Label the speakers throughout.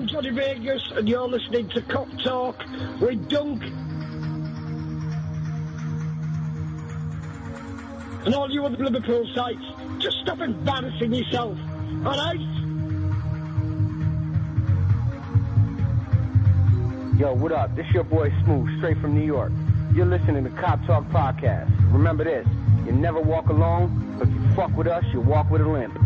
Speaker 1: I'm Johnny Vegas, and you're listening to KopTalk with Dunk. And all you other Liverpool sites, just stop embarrassing yourself, all right?
Speaker 2: Yo, what up? This your boy Smooth, straight from New York. You're listening to KopTalk Podcast. Remember this, you never walk alone, but if you fuck with us, you walk with a limp.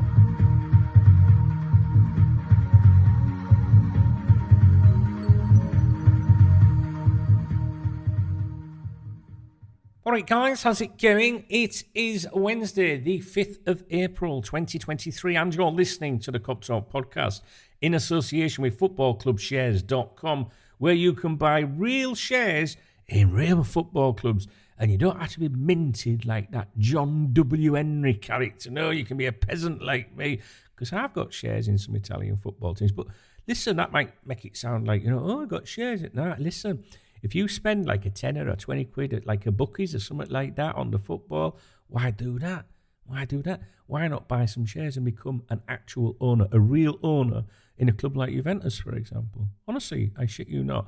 Speaker 3: All right, guys, how's it going? It is Wednesday, the 5th of April, 2023, and you're listening to the KopTalk Podcast in association with footballclubshares.com, where you can buy real shares in real football clubs, and you don't have to be minted like that John W. Henry character. No, you can be a peasant like me, because I've got shares in some Italian football teams. But listen, that might make it sound like, oh, I've got shares. No, listen. If you spend like a tenner or 20 quid at like a bookies or something like that on the football, why do that? Why do that? Why not buy some shares and become an actual owner, a real owner in a club like Juventus, for example? Honestly, I shit you not.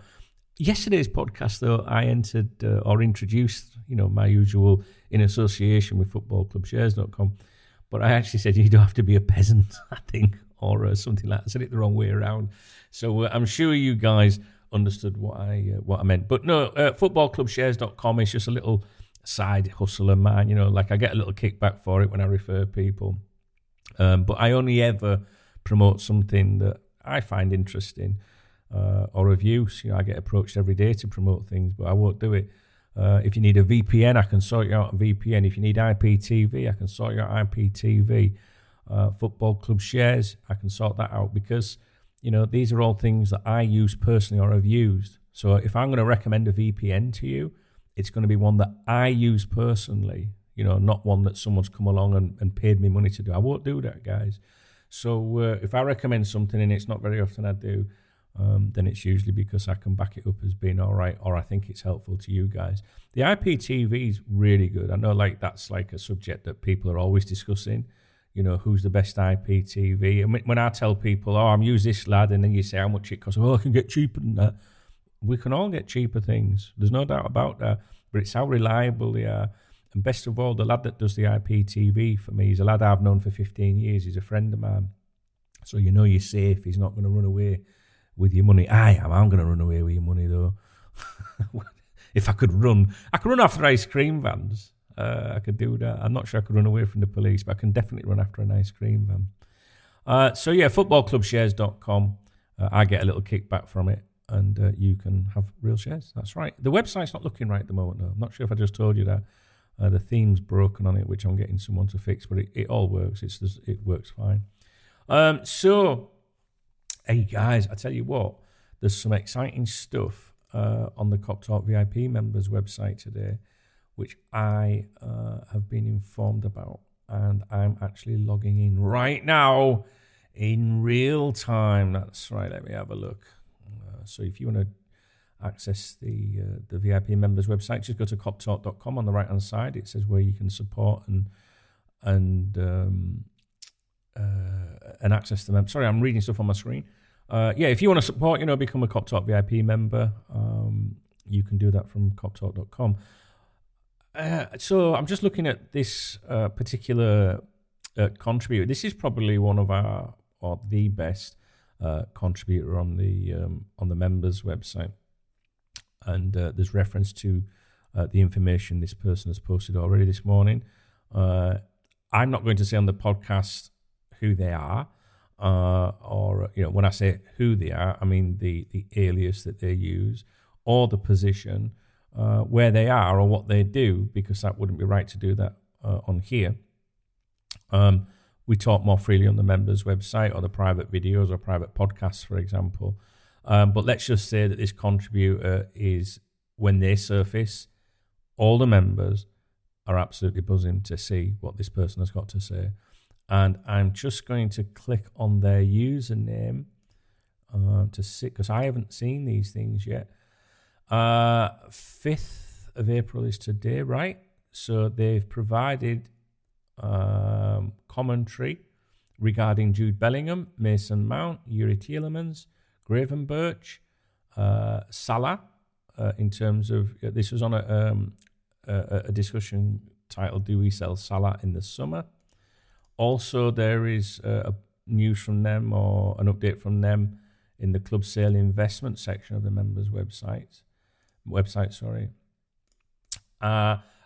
Speaker 3: Yesterday's podcast, though, I entered or introduced, my usual in association with footballclubshares.com. But I actually said you don't have to be a peasant, I think, or something like that. I said it the wrong way around. So I'm sure you guys understood what I meant. But no, footballclubshares.com is just a little side hustle of mine, like I get a little kickback for it when I refer people. But I only ever promote something that I find interesting or of use. I get approached every day to promote things, but I won't do it. If you need a VPN, I can sort you out a VPN. If you need IPTV, I can sort you out IPTV. Football Club Shares, I can sort that out because these are all things that I use personally or have used. So if I'm going to recommend a VPN to you, it's going to be one that I use personally, not one that someone's come along and paid me money to do. I won't do that, guys. So if I recommend something, and it's not very often I do, then it's usually because I can back it up as being all right, or I think it's helpful to you guys. The IPTV is really good. I know that's like a subject that people are always discussing. Who's the best IPTV? And when I tell people, I'm using this lad, and then you say how much it costs, I can get cheaper than that. We can all get cheaper things. There's no doubt about that. But it's how reliable they are. And best of all, the lad that does the IPTV for me is a lad I've known for 15 years. He's a friend of mine. So you're safe. He's not going to run away with your money. I'm going to run away with your money, though. If I could run after ice cream vans. I could do that. I'm not sure I could run away from the police, but I can definitely run after an ice cream van. Footballclubshares.com. I get a little kickback from it, and you can have real shares. That's right. The website's not looking right at the moment, though. I'm not sure if I just told you that. The theme's broken on it, which I'm getting someone to fix, but it all works. It works fine. Hey, guys, I tell you what, there's some exciting stuff on the KopTalk VIP members website today, which I have been informed about, and I'm actually logging in right now in real time. That's right, let me have a look. So if you want to access the VIP members website, just go to KopTalk.com. On the right-hand side, it says where you can support and access the members. Sorry, I'm reading stuff on my screen. If you want to support, become a KopTalk VIP member, you can do that from KopTalk.com. So I'm just looking at this particular contributor. This is probably one of the best contributor on the members website, and there's reference to the information this person has posted already this morning. I'm not going to say on the podcast who they are, or when I say who they are, I mean the alias that they use or the position. Where they are or what they do, because that wouldn't be right to do that on here. We talk more freely on the members' website or the private videos or private podcasts, for example. But let's just say that this contributor is, when they surface, all the members are absolutely buzzing to see what this person has got to say. And I'm just going to click on their username to see, because I haven't seen these things yet. 5th of April is today, right? So they've provided commentary regarding Jude Bellingham, Mason Mount, Yuri Tielemans, Gravenberch, Salah, in terms of, this was on a discussion titled, Do we sell Salah in the summer? Also, there is news from them, or an update from them, in the club sale investment section of the members' website.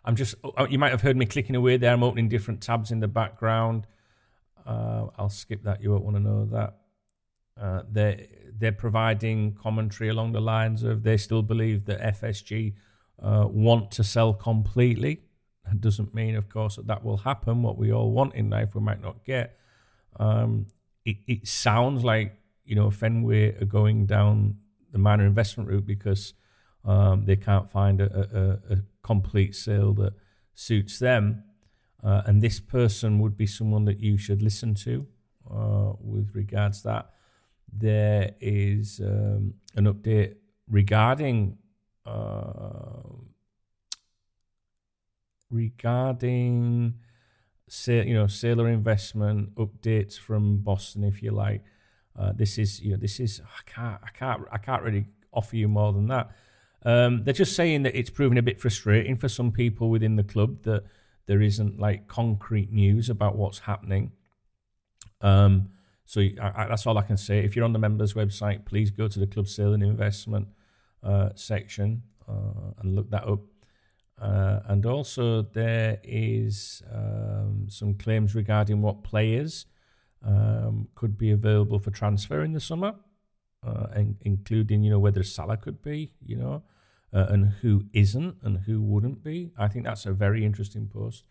Speaker 3: I'm just, you might have heard me clicking away there. I'm opening different tabs in the background. I'll skip that. You won't want to know that. They're providing commentary along the lines of, they still believe that FSG want to sell completely. That doesn't mean, of course, that will happen. What we all want in life, we might not get. It sounds like, Fenway are going down the minor investment route because they can't find a complete sale that suits them. And this person would be someone that you should listen to with regards to that. There is an update regarding sale or investment updates from Boston, if you like. This is I can't really offer you more than that. They're just saying that it's proving a bit frustrating for some people within the club that there isn't like concrete news about what's happening. So that's all I can say. If you're on the members' website, please go to the club sale and investment section and look that up. And also there is some claims regarding what players could be available for transfer in the summer, including, whether Salah could be, and who isn't and who wouldn't be. I think that's a very interesting post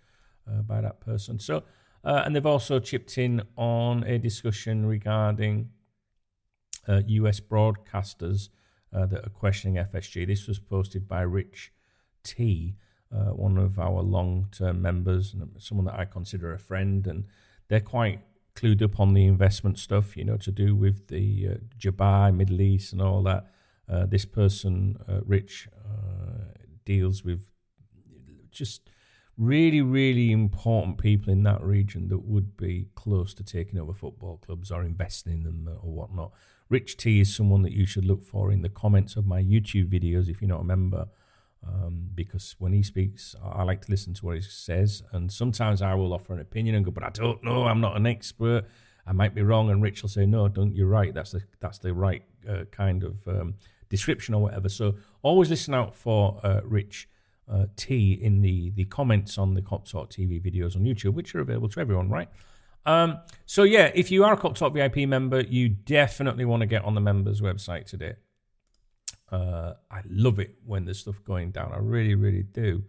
Speaker 3: by that person. So, and they've also chipped in on a discussion regarding US broadcasters that are questioning FSG. This was posted by Rich T, one of our long-term members, and someone that I consider a friend, and they're quite clued up on the investment stuff, to do with the Dubai, Middle East and all that. This person, Rich, deals with just really, really important people in that region that would be close to taking over football clubs or investing in them or whatnot. Rich T is someone that you should look for in the comments of my YouTube videos if you're not a member, because when he speaks, I like to listen to what he says, and sometimes I will offer an opinion and go, but I don't know, I'm not an expert, I might be wrong, and Rich will say, no, you're right, that's the right kind of description or whatever. So always listen out for Rich T in the comments on the KopTalk TV videos on YouTube, which are available to everyone, right? So yeah, if you are a KopTalk VIP member, you definitely want to get on the members website today. I love it when there's stuff going down. I really, really do.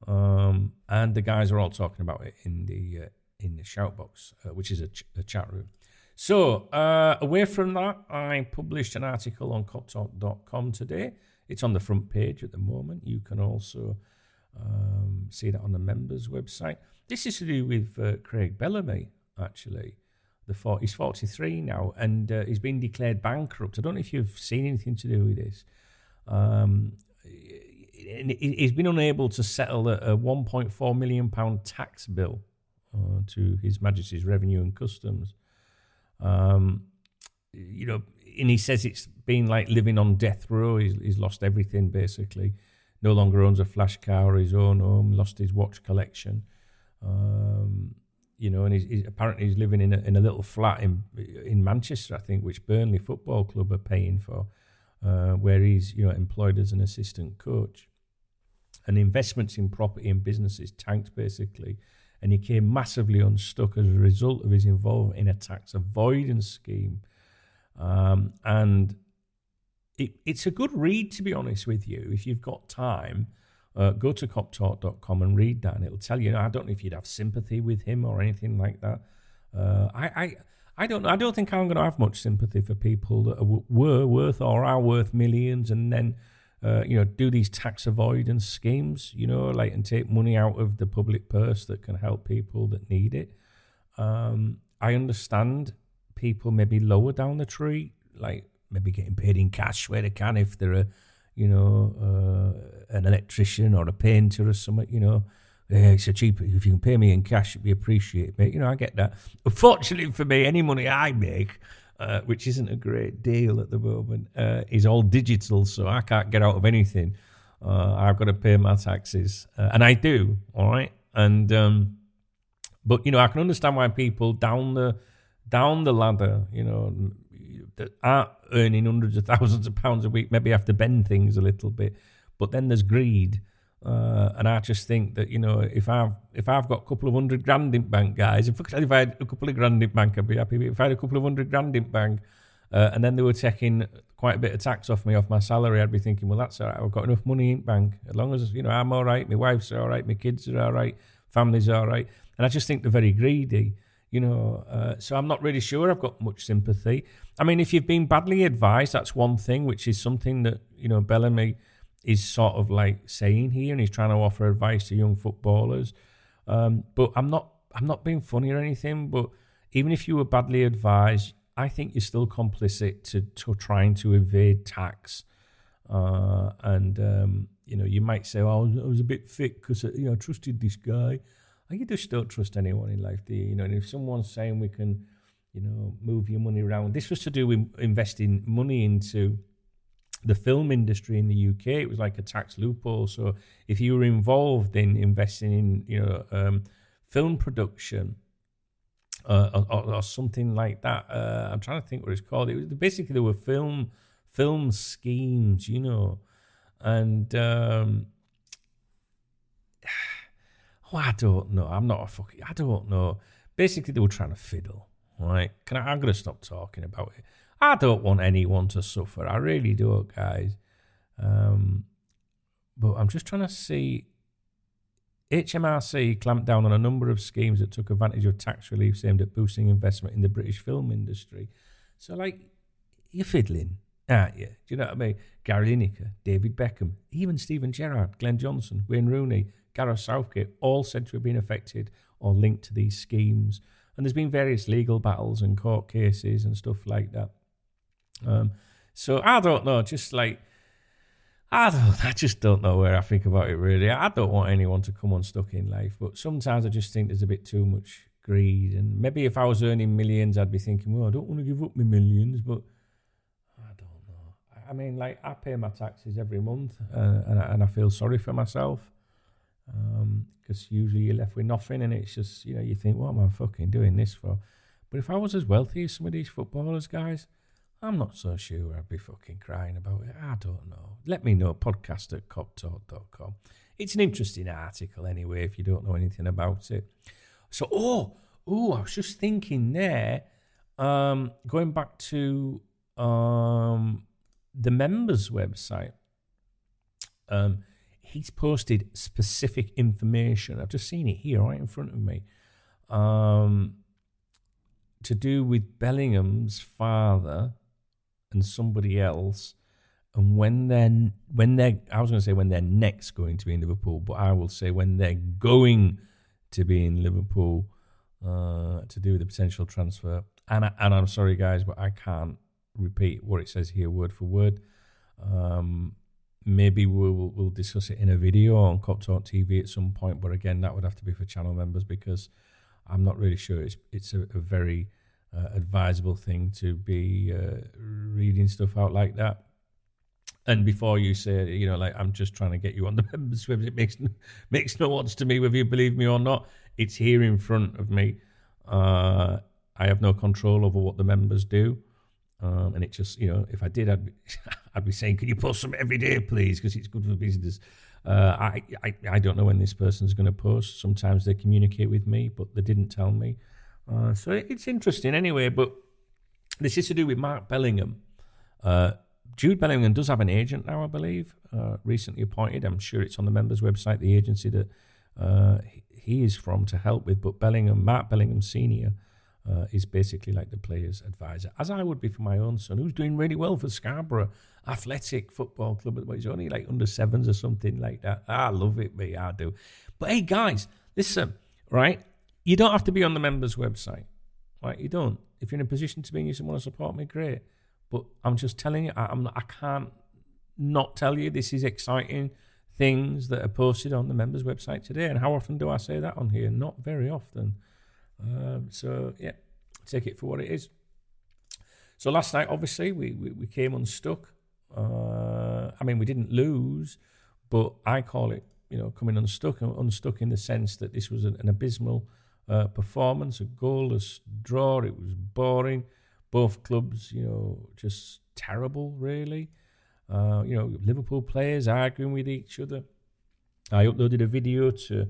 Speaker 3: And the guys are all talking about it in the shoutbox, which is a chat room. So away from that, I published an article on KopTalk.com today. It's on the front page at the moment. You can also see that on the members website. This is to do with Craig Bellamy, actually. He's 43 now, and he's been declared bankrupt. I don't know if you've seen anything to do with this. He's been unable to settle a £1.4 million tax bill to His Majesty's Revenue and Customs. And he says it's been like living on death row. He's lost everything, basically. No longer owns a flash car or his own home, lost his watch collection. And he's apparently living in a little flat in Manchester, I think, which Burnley Football Club are paying for, where he's employed as an assistant coach. And investments in property and businesses tanked, basically, and he came massively unstuck as a result of his involvement in a tax avoidance scheme. And it's a good read, to be honest with you. If you've got time, go to KopTalk.com and read that, and it'll tell you. I don't know if you'd have sympathy with him or anything like that. I don't know. I don't think I'm going to have much sympathy for people that were worth or are worth millions, and then do these tax avoidance schemes, and take money out of the public purse that can help people that need it. I understand people maybe lower down the tree, like maybe getting paid in cash where they can, if they're an electrician or a painter or something, it's so cheap. If you can pay me in cash, it'd be appreciated, mate. I get that. Unfortunately for me, any money I make, which isn't a great deal at the moment, is all digital, so I can't get out of anything. I've got to pay my taxes, and I do, all right? And but I can understand why people down the ladder, that aren't earning hundreds of thousands of pounds a week, maybe have to bend things a little bit. But then there's greed, and I just think that if I've got a couple of $100,000 in bank, guys, if I had a couple of grand in bank, I'd be happy. But if I had a couple of $100,000 in bank, and then they were taking quite a bit of tax off my salary, I'd be thinking, well, that's all right. I've got enough money in bank, as long as I'm all right, my wife's all right, my kids are all right, family's all right. And I just think they're very greedy. So I'm not really sure I've got much sympathy. I mean, if you've been badly advised, that's one thing, which is something that, Bellamy is sort of like saying here, and he's trying to offer advice to young footballers. But I'm not being funny or anything, but even if you were badly advised, I think you're still complicit to trying to evade tax. You might say, oh, I was a bit thick because, I trusted this guy. You just don't trust anyone in life, do you? And if someone's saying we can, move your money around. This was to do with investing money into the film industry in the UK. It was like a tax loophole. So if you were involved in investing in, film production or something like that, I'm trying to think what it's called. It was basically there were film schemes, and. I don't know. I don't know. Basically, they were trying to fiddle, right? I'm going to stop talking about it. I don't want anyone to suffer. I really don't, guys. But I'm just trying to see. HMRC clamped down on a number of schemes that took advantage of tax reliefs aimed at boosting investment in the British film industry. So, you're fiddling, aren't you? Do you know what I mean? Gary Lineker, David Beckham, even Steven Gerrard, Glenn Johnson, Wayne Rooney, Gareth Southgate, all said to have been affected or linked to these schemes. And there's been various legal battles and court cases and stuff like that. So I don't know, I just don't know where I think about it, really. I don't want anyone to come unstuck in life, but sometimes I just think there's a bit too much greed. And maybe if I was earning millions, I'd be thinking, well, I don't want to give up my millions, but I don't know. I mean, I pay my taxes every month, and I feel sorry for myself. Because usually you're left with nothing, and it's just, you think, what am I fucking doing this for? But if I was as wealthy as some of these footballers, guys, I'm not so sure I'd be fucking crying about it. I don't know. Let me know, podcast@KopTalk.com. It's an interesting article anyway, if you don't know anything about it. So, I was just thinking there, going back to the members' website, he's posted specific information. I've just seen it here right in front of me. To do with Bellingham's father and somebody else, and when they're I was going to say when they're next going to be in Liverpool, but I will say when they're going to be in Liverpool, to do with the potential transfer. And I'm sorry, guys, but I can't repeat what it says here word for word. Maybe we'll discuss it in a video on KopTalk TV at some point, but again, that would have to be for channel members because I'm not really sure it's a very advisable thing to be reading stuff out like that. And before you say, I'm just trying to get you on the members website, it makes no odds to me whether you believe me or not. It's here in front of me. I have no control over what the members do. And it just, if I did, I'd be saying, can you post some every day, please? Because it's good for business. I don't know when this person's going to post. Sometimes they communicate with me, but they didn't tell me. So it's interesting anyway. But this is to do with Mark Bellingham. Jude Bellingham does have an agent now, I believe, recently appointed. I'm sure it's on the members' website, the agency that he is from to help with. But Mark Bellingham Sr., is basically like the player's advisor, as I would be for my own son, who's doing really well for Scarborough Athletic Football Club. But he's only like under sevens or something like that. I love it, me, I do. But hey, guys, listen, right? You don't have to be on the members' website, right? You don't. If you're in a position to be and you want to support me, great. But I'm just telling you, I can't not tell you this is exciting things that are posted on the members' website today. And how often do I say that on here? Not very often. So, yeah, take it for what it is. So last night, obviously, we came unstuck. We didn't lose, but I call it, coming unstuck in the sense that this was an abysmal performance, a goalless draw. It was boring. Both clubs, just terrible, really. Liverpool players arguing with each other. I uploaded a video to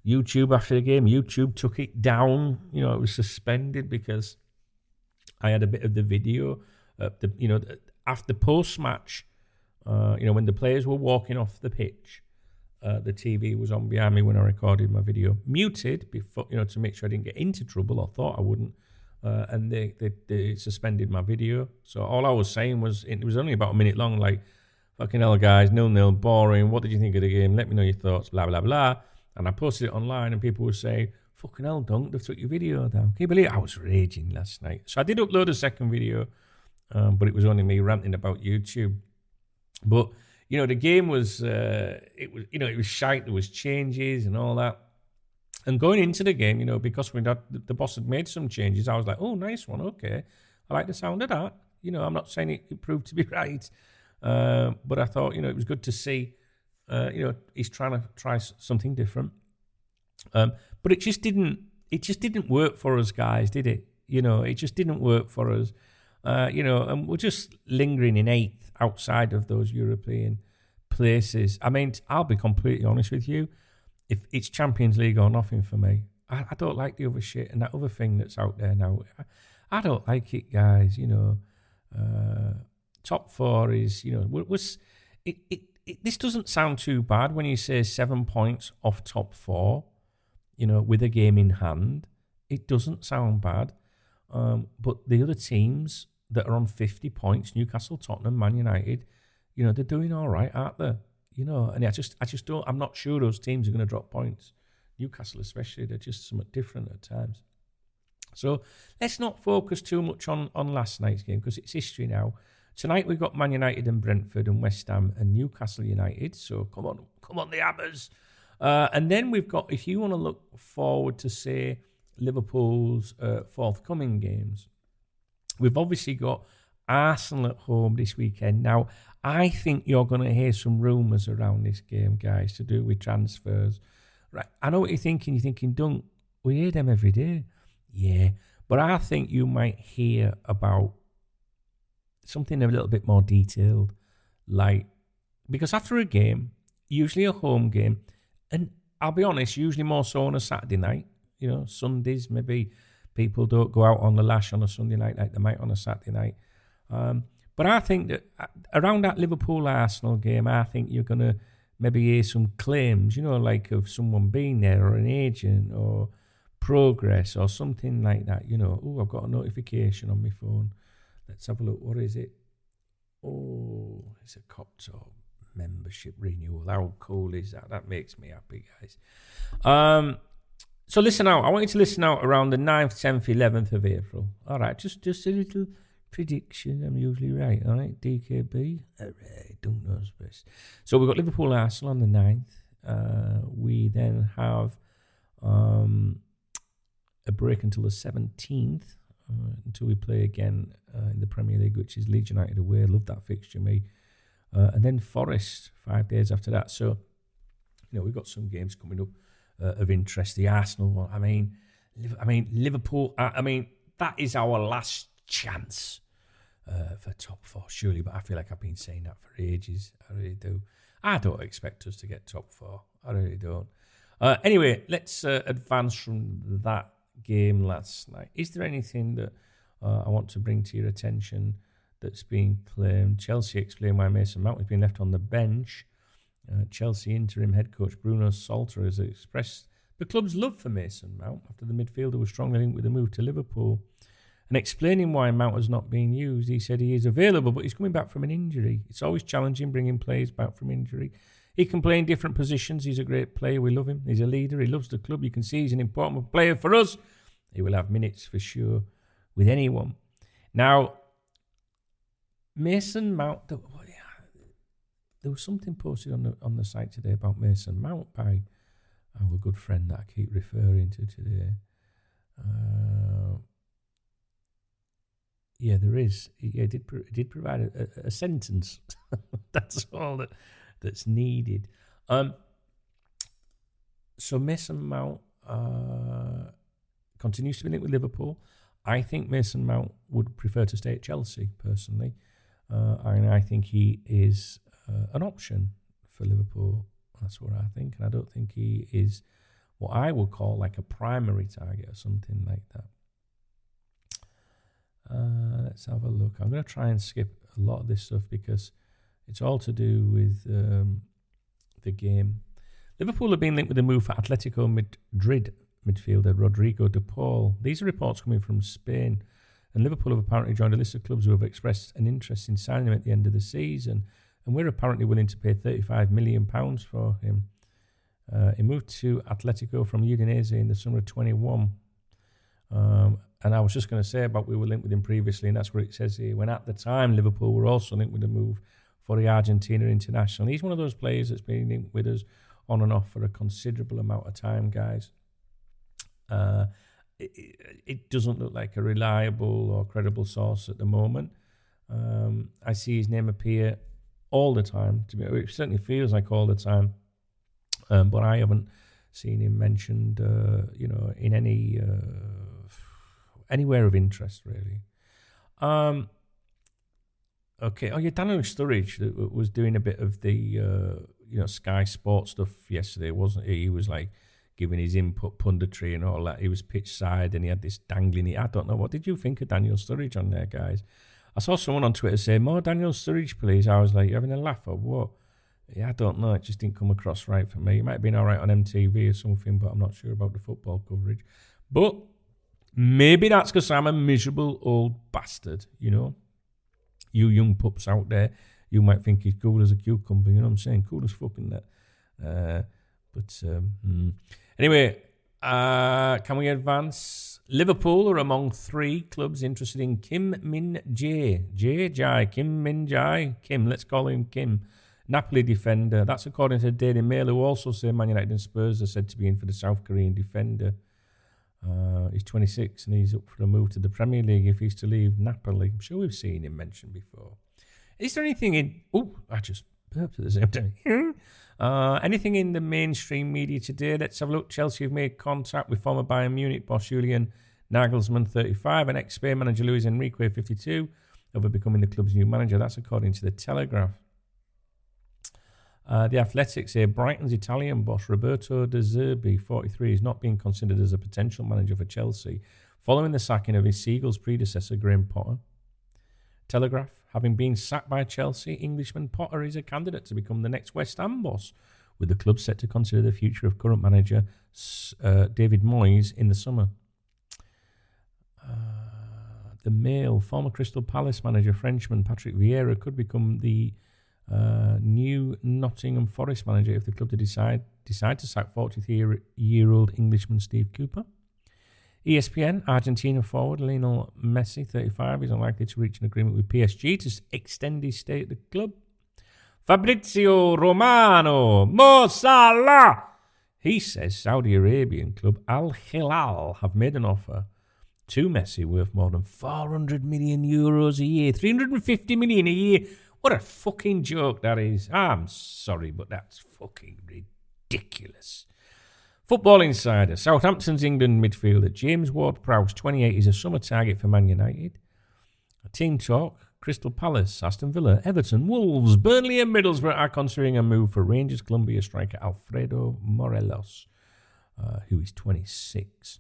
Speaker 3: YouTube after the game. YouTube took it down. It was suspended because I had a bit of the video. After post-match, when the players were walking off the pitch, the TV was on behind me when I recorded my video. Muted, before, to make sure I didn't get into trouble. I thought I wouldn't. And they suspended my video. So all I was saying was, it was only about a minute long, like, fucking hell, guys, 0-0, boring. What did you think of the game? Let me know your thoughts, blah, blah, blah. And I posted it online, and people were saying, fucking hell, Dunk, they've took your video down. Can you believe it? I was raging last night. So I did upload a second video, but it was only me ranting about YouTube. But, the game was, it was shite. There was changes and all that. And going into the game, because the boss had made some changes, I was like, oh, nice one, okay. I like the sound of that. I'm not saying it proved to be right. But I thought, it was good to see, he's trying to try something different. But it just didn't work for us, guys, did it? It just didn't work for us. And we're just lingering in 8th outside of those European places. I'll be completely honest with you. If it's Champions League or nothing for me, I don't like the other shit and that other thing that's out there now. I don't like it, guys. Top 4 is, this doesn't sound too bad when you say 7 points off top 4, with a game in hand. It doesn't sound bad. But the other teams that are on 50 points, Newcastle, Tottenham, Man United, they're doing all right, aren't they? And I just don't, I'm not sure those teams are going to drop points. Newcastle especially, they're just somewhat different at times. So let's not focus too much on last night's game because it's history now. Tonight we've got Man United and Brentford and West Ham and Newcastle United. So come on the Hammers. And then we've got, if you want to look forward to, say, Liverpool's forthcoming games, we've obviously got Arsenal at home this weekend. Now, I think you're going to hear some rumours around this game, guys, to do with transfers. Right? I know what you're thinking. You're thinking, Dunk, we hear them every day. Yeah, but I think you might hear about something a little bit more detailed. Because after a game, usually a home game, and I'll be honest, usually more so on a Saturday night. Sundays, maybe people don't go out on the lash on a Sunday night like they might on a Saturday night. But I think that around that Liverpool-Arsenal game, I think you're going to maybe hear some claims, like of someone being there or an agent or progress or something like that. Oh, I've got a notification on my phone. Let's have a look. What is it? Oh, it's a KopTalk membership renewal. How cool is that? That makes me happy, guys. So listen out. I want you to listen out around the 9th, 10th, 11th of April. All right, just a little prediction. I'm usually right, all right? DKB. All right, don't know best. So we've got Liverpool-Arsenal on the 9th. We then have a break until the 17th, until we play again in the Premier League, which is Leeds United away. I love that fixture, me. And then Forest 5 days after that. So, we've got some games coming up of interest. The Arsenal one. Liverpool. That is our last chance for top 4, surely. But I feel like I've been saying that for ages. I really do. I don't expect us to get top 4. I really don't. Anyway, let's advance from that game last night. Is there anything that I want to bring to your attention that's been claimed? Chelsea explained why Mason Mount has been left on the bench. Chelsea interim head coach Bruno Salter has expressed the club's love for Mason Mount after the midfielder was strongly linked with the move to Liverpool. And explaining why Mount has not been used, he said he is available, but he's coming back from an injury. It's always challenging bringing players back from injury. He can play in different positions. He's a great player. We love him. He's a leader. He loves the club. You can see he's an important player for us. He will have minutes for sure with anyone. Now, Mason Mount, there was something posted on the site today about Mason Mount by our good friend that I keep referring to today. Yeah, there is. Yeah, it did provide a sentence. That's all that's needed. So Mason Mount continues to be linked with Liverpool. I think Mason Mount would prefer to stay at Chelsea, personally. And I think he is an option for Liverpool. That's what I think. And I don't think he is what I would call like a primary target or something like that. Let's have a look. I'm going to try and skip a lot of this stuff because it's all to do with the game. Liverpool have been linked with a move for Atletico Madrid midfielder Rodrigo de Paul. These are reports coming from Spain, and Liverpool have apparently joined a list of clubs who have expressed an interest in signing him at the end of the season, and we're apparently willing to pay £35 million for him. He moved to Atletico from Udinese in the summer of 21. And I was just going to say about we were linked with him previously, and that's what it says here. When at the time Liverpool were also linked with a move for the Argentina international. He's one of those players that's been linked with us on and off for a considerable amount of time, guys. It doesn't look like a reliable or credible source at the moment. I see his name appear all the time. It certainly feels like all the time. But I haven't seen him mentioned, in any anywhere of interest, really. Okay. Oh, yeah, Daniel Sturridge was doing a bit of the Sky Sports stuff yesterday, wasn't he? He was like giving his input, punditry and all that. He was pitch side and he had this dangling. I don't know. What did you think of Daniel Sturridge on there, guys? I saw someone on Twitter say, "More Daniel Sturridge, please." I was like, "You having a laugh or what?" Yeah, I don't know. It just didn't come across right for me. It might have been all right on MTV or something, but I'm not sure about the football coverage. But maybe that's because I'm a miserable old bastard, You young pups out there, you might think he's cool as a cucumber, you know what I'm saying? Cool as fucking that. Anyway, can we advance? Liverpool are among 3 clubs interested in Kim Min-jae. Kim Min-jae. Kim, let's call him Kim. Napoli defender. That's according to Daily Mail, who also say Man United and Spurs are said to be in for the South Korean defender. He's 26 and he's up for a move to the Premier League if he's to leave Napoli. I'm sure we've seen him mentioned before. Is there anything in... Oh, I just burped at the same time. Anything in the mainstream media today? Let's have a look. Chelsea have made contact with former Bayern Munich boss Julian Nagelsmann, 35, and ex-Spain manager Luis Enrique, 52, over becoming the club's new manager. That's according to The Telegraph. The Athletics say Brighton's Italian boss Roberto De Zerbi, 43, is not being considered as a potential manager for Chelsea following the sacking of his Seagulls predecessor Graham Potter. Telegraph, having been sacked by Chelsea, Englishman Potter is a candidate to become the next West Ham boss, with the club set to consider the future of current manager David Moyes in the summer. The Mail, former Crystal Palace manager Frenchman Patrick Vieira could become the new Nottingham Forest manager if the club decide to sack 43-year-old Englishman Steve Cooper. ESPN, Argentina forward Lionel Messi, 35, is unlikely to reach an agreement with PSG to extend his stay at the club. Fabrizio Romano, Mo Salah. He says Saudi Arabian club Al Hilal have made an offer to Messi worth more than €400 million a year, 350 million a year. What a fucking joke that is. I'm sorry, but that's fucking ridiculous. Football Insider. Southampton's England midfielder James Ward-Prowse, 28, is a summer target for Man United. Team Talk. Crystal Palace, Aston Villa, Everton, Wolves, Burnley and Middlesbrough are considering a move for Rangers Columbia striker Alfredo Morelos, who is 26.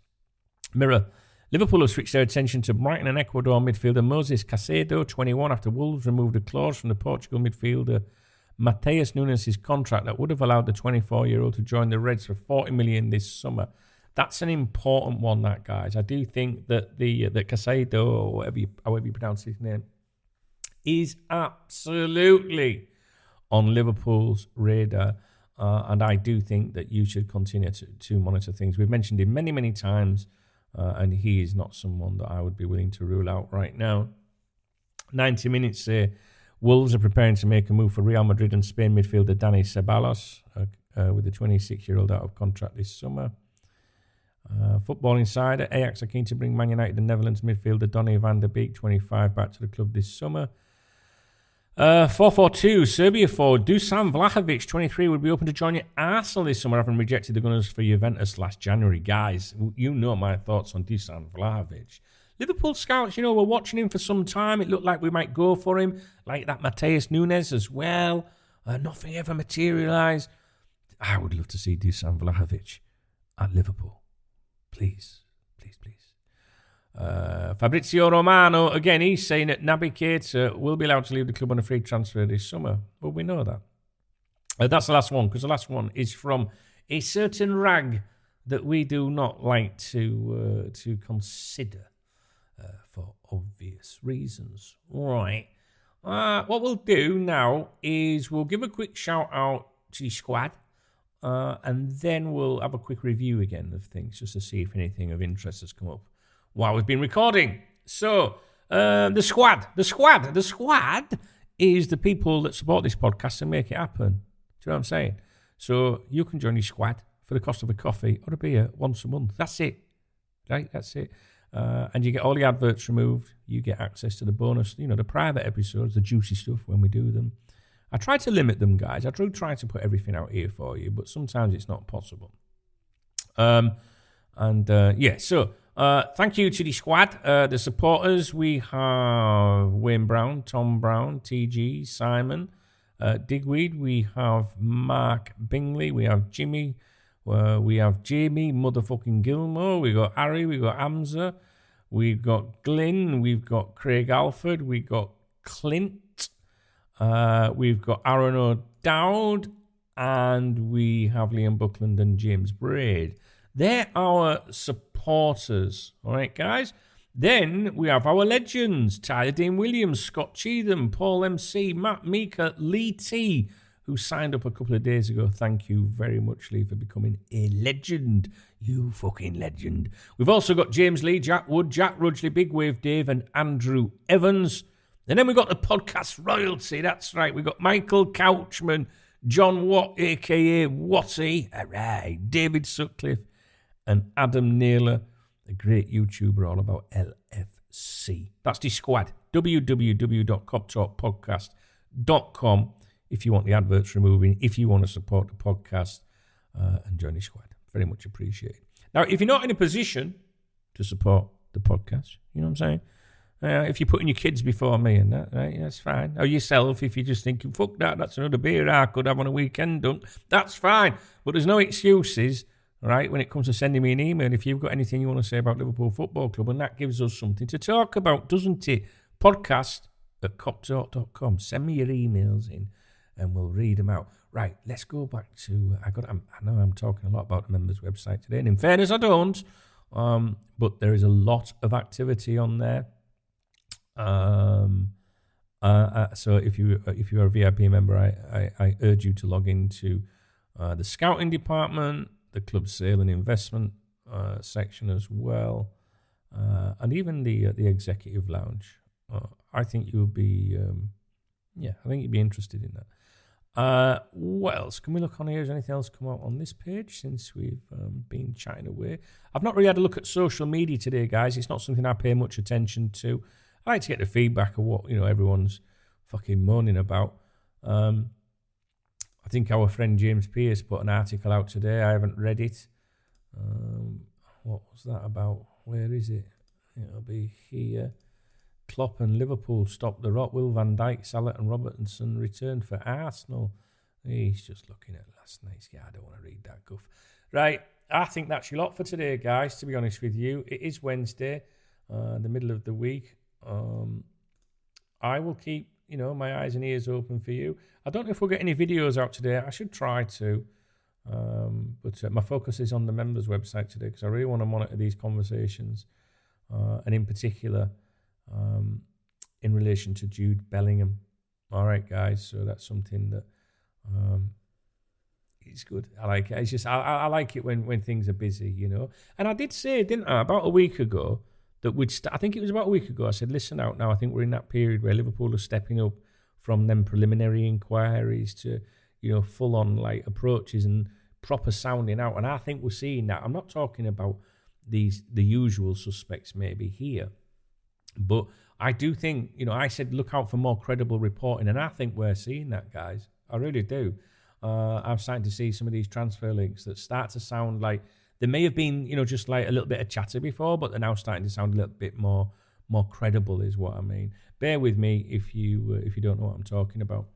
Speaker 3: Mirror. Liverpool have switched their attention to Brighton and Ecuador midfielder Moses Caicedo, 21, after Wolves removed a clause from the Portugal midfielder Mateus Nunes' contract that would have allowed the 24-year-old to join the Reds for $40 million this summer. That's an important one, that, guys. I do think that that Caicedo, or however you pronounce his name, is absolutely on Liverpool's radar. And I do think that you should continue to monitor things. We've mentioned him many, many times. And he is not someone that I would be willing to rule out right now. 90 minutes say Wolves are preparing to make a move for Real Madrid and Spain midfielder Dani Ceballos, with the 26-year-old out of contract this summer. Football Insider, Ajax are keen to bring Man United and Netherlands midfielder Donny van der Beek, 25, back to the club this summer. 442, Serbia forward Dusan Vlahovic, 23, would be open to joining Arsenal this summer, having rejected the Gunners for Juventus last January. Guys, you know my thoughts on Dusan Vlahovic. Liverpool scouts, we're watching him for some time. It looked like we might go for him, like that Mateus Nunes as well. Nothing ever materialised. I would love to see Dusan Vlahovic at Liverpool. Please, please, please. Fabrizio Romano, again, he's saying that Naby Keita will be allowed to leave the club on a free transfer this summer. Well, we know that. That's the last one, because the last one is from a certain rag that we do not like to consider for obvious reasons. Right. What we'll do now is we'll give a quick shout out to the squad. And then we'll have a quick review again of things, just to see if anything of interest has come up while we've been recording. So, the squad is the people that support this podcast and make it happen. Do you know what I'm saying? So, you can join your squad for the cost of a coffee or a beer once a month. That's it. Right? That's it. And you get all the adverts removed. You get access to the bonus, the private episodes, the juicy stuff when we do them. I try to limit them, guys. I do try to put everything out here for you, but sometimes it's not possible. So thank you to the squad, the supporters. We have Wayne Brown, Tom Brown, TG, Simon, Digweed. We have Mark Bingley. We have Jimmy. We have Jamie, motherfucking Gilmore. We got Harry. We got Amza. We've got Glyn. We've got Craig Alford. We got Clint. We've got Aaron O'Dowd, and we have Liam Buckland and James Braid. They're our supporters, all right, guys? Then we have our legends, Tyler Dean Williams, Scott Cheatham, Paul MC, Matt Meeker, Lee T, who signed up a couple of days ago. Thank you very much, Lee, for becoming a legend. You fucking legend. We've also got James Lee, Jack Wood, Jack Rudgley, Big Wave Dave, and Andrew Evans. And then we've got the podcast royalty. That's right. We've got Michael Couchman, John Watt, a.k.a. Watty, all right, David Sutcliffe, and Adam Naylor, a great YouTuber all about LFC. That's the squad. www.KopTalkPodcast.com if you want the adverts removing, if you want to support the podcast, and join the squad. Very much appreciated. Now, if you're not in a position to support the podcast, you know what I'm saying? If you're putting your kids before me and that, right, that's fine. Or yourself, if you're just thinking, fuck that, that's another beer I could have on a weekend, that's fine. But there's no excuses, right, when it comes to sending me an email. If you've got anything you want to say about Liverpool Football Club, and that gives us something to talk about, doesn't it? Podcast@koptalk.com. Send me your emails in, and we'll read them out. Right, let's go back to, I know I'm talking a lot about the members' website today, and in fairness, I don't, but there is a lot of activity on there. So if you're a VIP member, I urge you to log into the scouting department, the club sale and investment section as well, and even the executive lounge. I think you'll be interested in that. What else? Can we look on here? Has anything else come out on this page since we've been chatting away? I've not really had a look at social media today, guys. It's not something I pay much attention to. I like to get the feedback of what everyone's fucking moaning about. I think our friend James Pierce put an article out today. I haven't read it. What was that about? Where is it? It'll be here. Klopp and Liverpool stopped the rot. Will van Dijk, Salah and Robertson returned for Arsenal. He's just looking at last night's. Yeah, I don't want to read that guff. Right, I think that's your lot for today, guys, to be honest with you. It is Wednesday, the middle of the week. I will keep, my eyes and ears open for you. I don't know if we'll get any videos out today. I should try to. But my focus is on the members' website today because I really want to monitor these conversations. And in particular, in relation to Jude Bellingham. All right, guys. So that's something that is good. I like it. It's just I like it when things are busy, And I did say, didn't I, about a week ago, that I think it was about a week ago, I said, listen out now, I think we're in that period where Liverpool are stepping up from them preliminary inquiries to, full-on, approaches and proper sounding out. And I think we're seeing that. I'm not talking about the usual suspects maybe here. But I do think, I said look out for more credible reporting, and I think we're seeing that, guys. I really do. I'm starting to see some of these transfer links that start to sound like they may have been, just like a little bit of chatter before, but they're now starting to sound a little bit more credible, is what I mean. Bear with me if you don't know what I'm talking about.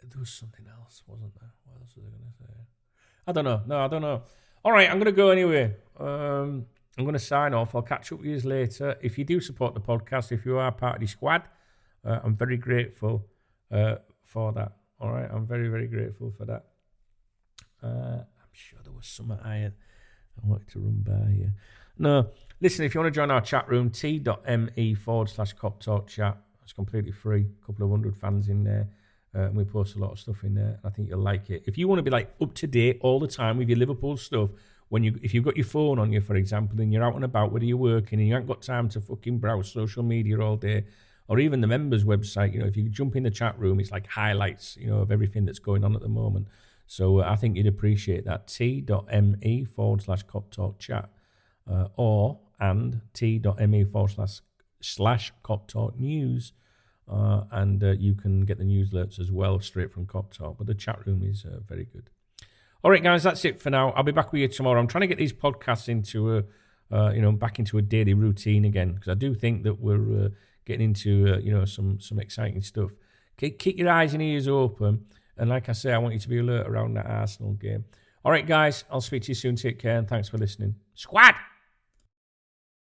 Speaker 3: There was something else, wasn't there? What else was I going to say? I don't know. No, I don't know. All right, I'm going to go anyway. I'm going to sign off. I'll catch up with you later. If you do support the podcast, if you are part of the squad, I'm very grateful for that. All right, I'm very, very grateful for that. I'm sure there was something I wanted to run by here. No, listen, if you want to join our chat room, t.me/KopTalk chat. It's completely free. A couple of 100 fans in there. And we post a lot of stuff in there. I think you'll like it. If you want to be like up to date all the time with your Liverpool stuff, if you've got your phone on you, for example, and you're out and about, whether you're working and you haven't got time to fucking browse social media all day, or even the members' website, if you jump in the chat room, it's like highlights, of everything that's going on at the moment. So I think you'd appreciate that. t.me/KopTalk chat and t.me/KopTalk news. And you can get the news alerts as well straight from KopTalk. But the chat room is very good. All right, guys, that's it for now. I'll be back with you tomorrow. I'm trying to get these podcasts into back into a daily routine again, because I do think that we're getting into some exciting stuff. Keep your eyes and ears open, and like I say, I want you to be alert around that Arsenal game. All right, guys, I'll speak to you soon. Take care, and thanks for listening. Squad!